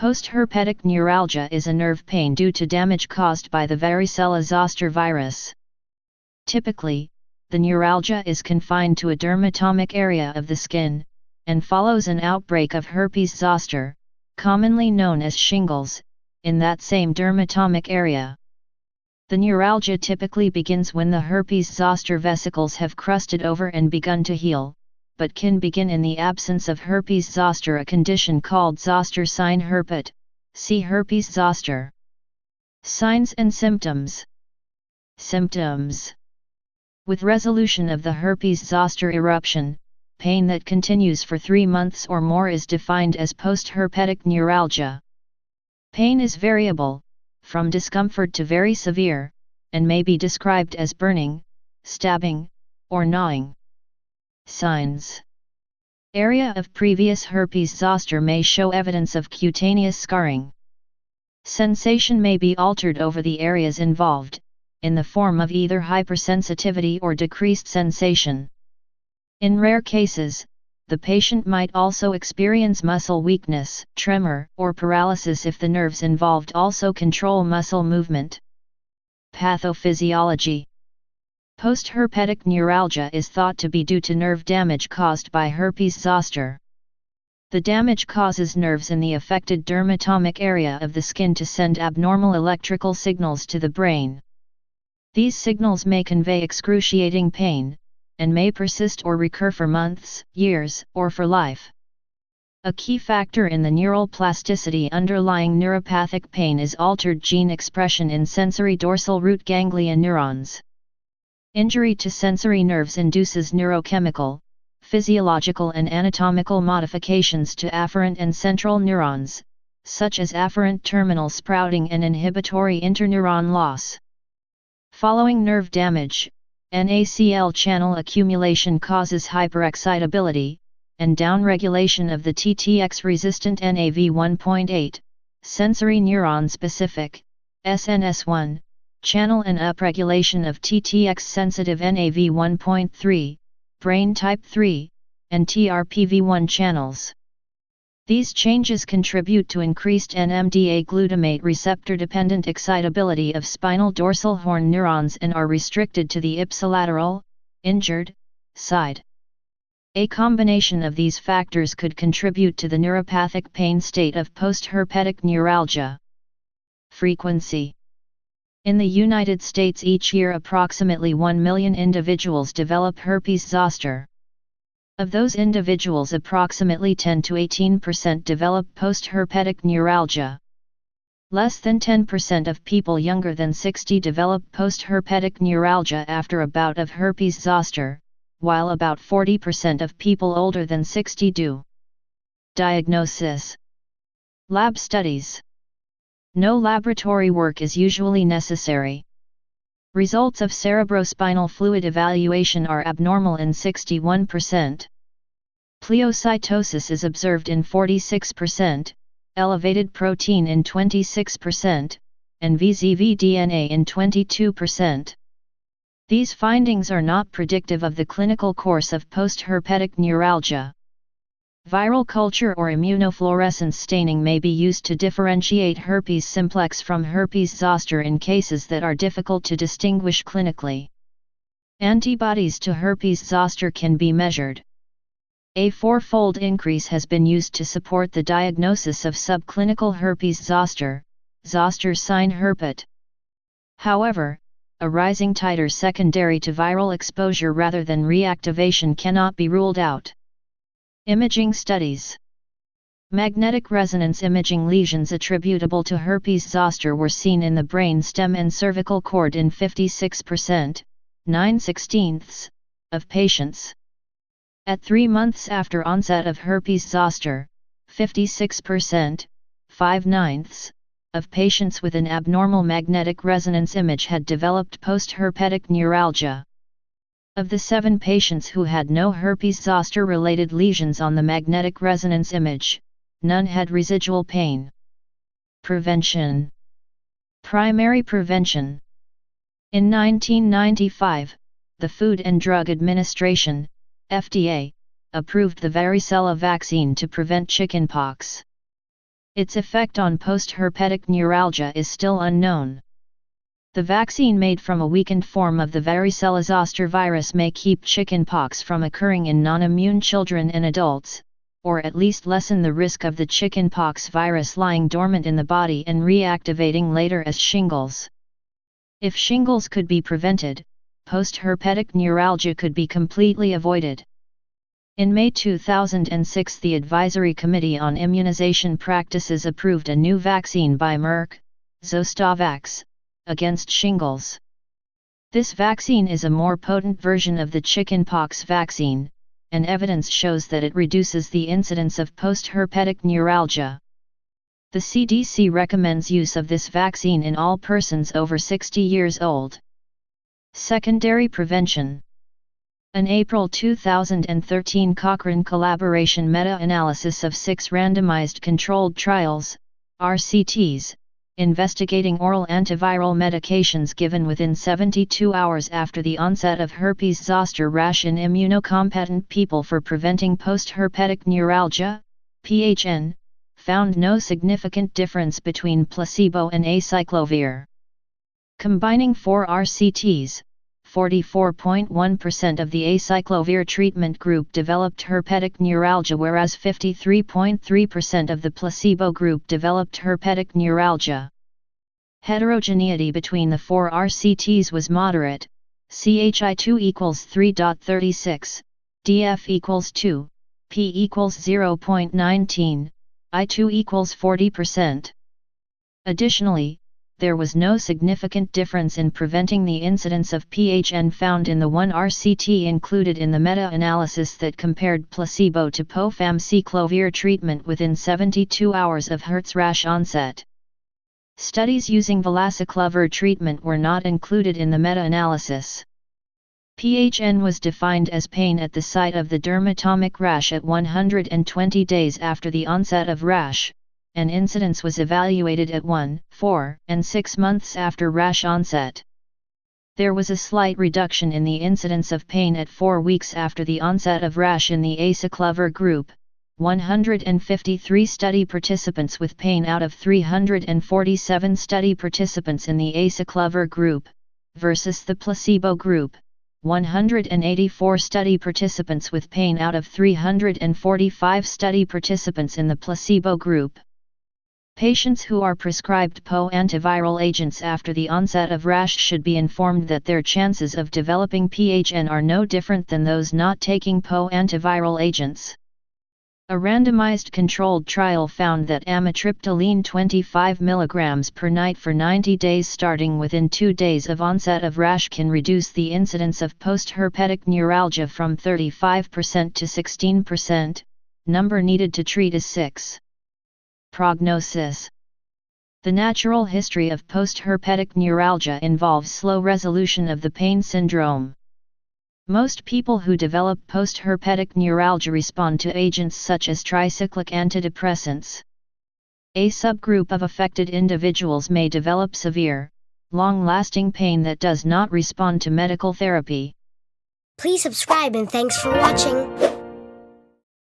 Postherpetic neuralgia is a nerve pain due to damage caused by the varicella-zoster virus. Typically, the neuralgia is confined to a dermatomic area of the skin, and follows an outbreak of herpes zoster, commonly known as shingles, in that same dermatomic area. The neuralgia typically begins when the herpes zoster vesicles have crusted over and begun to heal, but can begin in the absence of herpes zoster, a condition called zoster sign herpet. See herpes zoster. Signs and symptoms. Symptoms. With resolution of the herpes zoster eruption, pain that continues for 3 months or more is defined as postherpetic neuralgia. Pain is variable, from discomfort to very severe, and may be described as burning, stabbing, or gnawing. Signs. Area of previous herpes zoster may show evidence of cutaneous scarring. Sensation may be altered over the areas involved, in the form of either hypersensitivity or decreased sensation. In rare cases, the patient might also experience muscle weakness, tremor, or paralysis if the nerves involved also control muscle movement. Pathophysiology. Postherpetic neuralgia is thought to be due to nerve damage caused by herpes zoster. The damage causes nerves in the affected dermatomic area of the skin to send abnormal electrical signals to the brain. These signals may convey excruciating pain, and may persist or recur for months, years, or for life. A key factor in the neural plasticity underlying neuropathic pain is altered gene expression in sensory dorsal root ganglion neurons. Injury to sensory nerves induces neurochemical, physiological and anatomical modifications to afferent and central neurons, such as afferent terminal sprouting and inhibitory interneuron loss. Following nerve damage, NACL channel accumulation causes hyperexcitability, and downregulation of the TTX-resistant NAV1.8, sensory neuron-specific, SNS1, channel and upregulation of TTX-sensitive NAV1.3, brain type 3, and TRPV1 channels. These changes contribute to increased NMDA glutamate receptor-dependent excitability of spinal dorsal horn neurons and are restricted to the ipsilateral, injured, side. A combination of these factors could contribute to the neuropathic pain state of postherpetic neuralgia. Frequency. In the United States each year approximately 1 million individuals develop herpes zoster. Of those individuals approximately 10 to 18% develop postherpetic neuralgia. Less than 10% of people younger than 60 develop postherpetic neuralgia after a bout of herpes zoster, while about 40% of people older than 60 do. Diagnosis. Lab studies. No laboratory work is usually necessary. Results of cerebrospinal fluid evaluation are abnormal in 61%. Pleocytosis is observed in 46%, elevated protein in 26%, and VZV DNA in 22%. These findings are not predictive of the clinical course of postherpetic neuralgia. Viral culture or immunofluorescence staining may be used to differentiate herpes simplex from herpes zoster in cases that are difficult to distinguish clinically. Antibodies to herpes zoster can be measured. A 4-fold increase has been used to support the diagnosis of subclinical herpes zoster, zoster sign herpet. However, a rising titer secondary to viral exposure rather than reactivation cannot be ruled out. Imaging studies. Magnetic resonance imaging lesions attributable to herpes zoster were seen in the brain stem and cervical cord in 56%, 9/16, of patients. At 3 months after onset of herpes zoster, 56%, 5/9, of patients with an abnormal magnetic resonance image had developed postherpetic neuralgia. Of the 7 patients who had no herpes zoster-related lesions on the magnetic resonance image, none had residual pain. Prevention. Primary prevention. In 1995, the Food and Drug Administration, FDA, approved the varicella vaccine to prevent chickenpox. Its effect on postherpetic neuralgia is still unknown. The vaccine made from a weakened form of the varicella zoster virus may keep chickenpox from occurring in non-immune children and adults, or at least lessen the risk of the chickenpox virus lying dormant in the body and reactivating later as shingles. If shingles could be prevented, postherpetic neuralgia could be completely avoided. In May 2006, the Advisory Committee on Immunization Practices approved a new vaccine by Merck, Zostavax, against shingles. This vaccine is a more potent version of the chickenpox vaccine, and evidence shows that it reduces the incidence of postherpetic neuralgia. The CDC recommends use of this vaccine in all persons over 60 years old. Secondary prevention. An April 2013 Cochrane collaboration meta-analysis of 6 randomized controlled trials, RCTs, investigating oral antiviral medications given within 72 hours after the onset of herpes zoster rash in immunocompetent people for preventing postherpetic neuralgia, PHN, found no significant difference between placebo and acyclovir. Combining 4 RCTs, 44.1% of the acyclovir treatment group developed herpetic neuralgia, whereas 53.3% of the placebo group developed herpetic neuralgia. Heterogeneity between the 4 RCTs was moderate, CHI2 equals 3.36, DF equals 2, P equals 0.19, I2 equals 40%. Additionally, there was no significant difference in preventing the incidence of PHN found in the 1 RCT included in the meta-analysis that compared placebo to pofamciclovir treatment within 72 hours of Hertz rash onset. Studies using valacyclovir treatment were not included in the meta-analysis. PHN was defined as pain at the site of the dermatomic rash at 120 days after the onset of rash, and incidence was evaluated at 1, 4, and 6 months after rash onset. There was a slight reduction in the incidence of pain at 4 weeks after the onset of rash in the acyclovir group, 153 study participants with pain out of 347 study participants in the acyclovir group, versus the placebo group, 184 study participants with pain out of 345 study participants in the placebo group. Patients who are prescribed PO-antiviral agents after the onset of rash should be informed that their chances of developing PHN are no different than those not taking PO-antiviral agents. A randomized controlled trial found that amitriptyline 25 mg per night for 90 days starting within 2 days of onset of rash can reduce the incidence of postherpetic neuralgia from 35% to 16%. Number needed to treat is 6. Prognosis. The natural history of postherpetic neuralgia involves slow resolution of the pain syndrome. Most people who develop postherpetic neuralgia respond to agents such as tricyclic antidepressants. A subgroup of affected individuals may develop severe, long-lasting pain that does not respond to medical therapy. Please subscribe and thanks for watching.